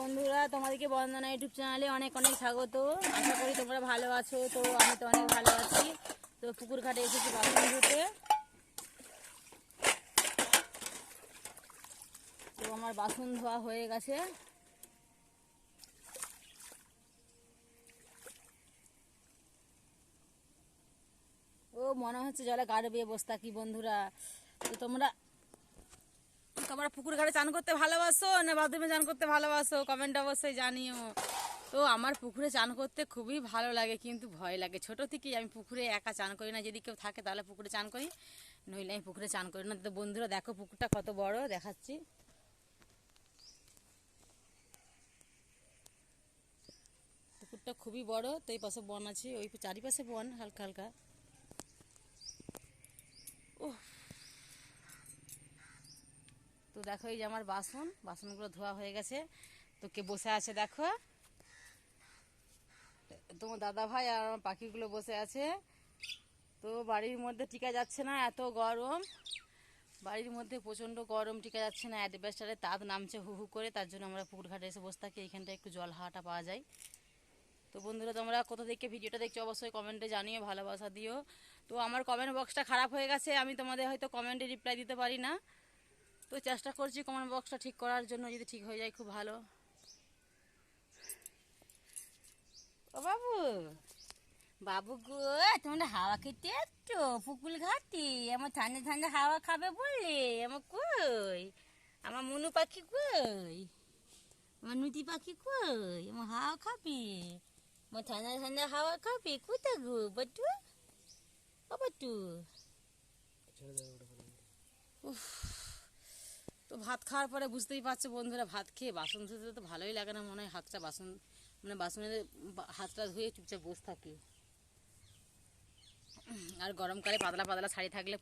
বন্ধুরা, তোমাদেরকে বন্দনা ইউটিউব চ্যানেলে অনেক অনেক স্বাগত। আশা করি তোমরা ভালো আছো। তো আমি তো অনেক ভালো আছি। তো পুকুর ঘাটে এসেছি বাসন ধুতে। তো আমার বাসন ধোয়া হয়ে গেছে। ও মনে হচ্ছে জলে গা ডুবিয়ে বসে থাকি বন্ধুরা। তো তোমরা পুকুর ঘাটে চান করতে ভালোবাসো না বাথরুমে চান করতে ভালোবাসো, কমেন্ট অবশ্যই জানিও। তো আমার পুকুরে চান করতে খুবই ভালো লাগে, কিন্তু ভয় লাগে। ছোট থেকেই আমি পুকুরে একা চান করি না, যদি কেউ থাকে তাহলে পুকুরে চান করি, নইলে আমি পুকুরে চান করি না। তো বন্ধুরা দেখো পুকুরটা কত বড়, দেখাচ্ছি। পুকুরটা খুবই বড়। তো এই পাশে বন আছে, ওই চারিপাশে বন হালকা হালকা। ও তো দেখো এই যে আমার বাসনগুলো ধোয়া হয়ে গেছে। তো কে বসে আছে দেখো, তোমার দাদা ভাই আর আমার পাখিগুলো বসে আছে। তো বাড়ির মধ্যে টিকা যাচ্ছে না, এত গরম। বাড়ির মধ্যে প্রচণ্ড গরম, টিকা যাচ্ছে না। অ্যাডভেস্টারে তাপ নামছে হু হু করে, তার জন্য আমরা পুকুর ঘাটে এসে বসে থাকি। এইখানটা একটু জল হাওয়াটা পাওয়া যায়। তো বন্ধুরা তোমরা কোথা থেকে ভিডিওটা দেখছো অবশ্যই কমেন্টে জানিও, ভালোবাসা দিও। তো আমার কমেন্ট বক্সটা খারাপ হয়ে গেছে, আমি তোমাদের হয়তো কমেন্টে রিপ্লাই দিতে পারি না। তো চেষ্টা করছি কমেন্ট বক্সটা ঠিক করার জন্য, যদি ঠিক হয়ে যায় খুব ভালো। ও বাবু, বাবু গো, তোমরা হাওয়া খেতে আসছো পুকুর ঘাটে? আমার ঠান্ডা ঠান্ডা হাওয়া খাবে বললে? আমার কই, আমার মনু পাখি কই, আমার নুতি পাখি কই? আমার হাওয়া খাবে, আমার ঠান্ডা ঠান্ডা হাওয়া খাবে। কোথায় গো বাটু? ও বাটু, তো ভাত খাওয়ার পরে বুঝতেই পারছো বন্ধুরা, ভাত খেয়ে বাসন ধুতে তো ভালোই লাগে না, মনে হয় হাতটা বাসনের হাতটা ধুয়ে চুপচাপ বসে থাকি। আর গরমকালে পাতলা পাতলা শাড়ি থাকলে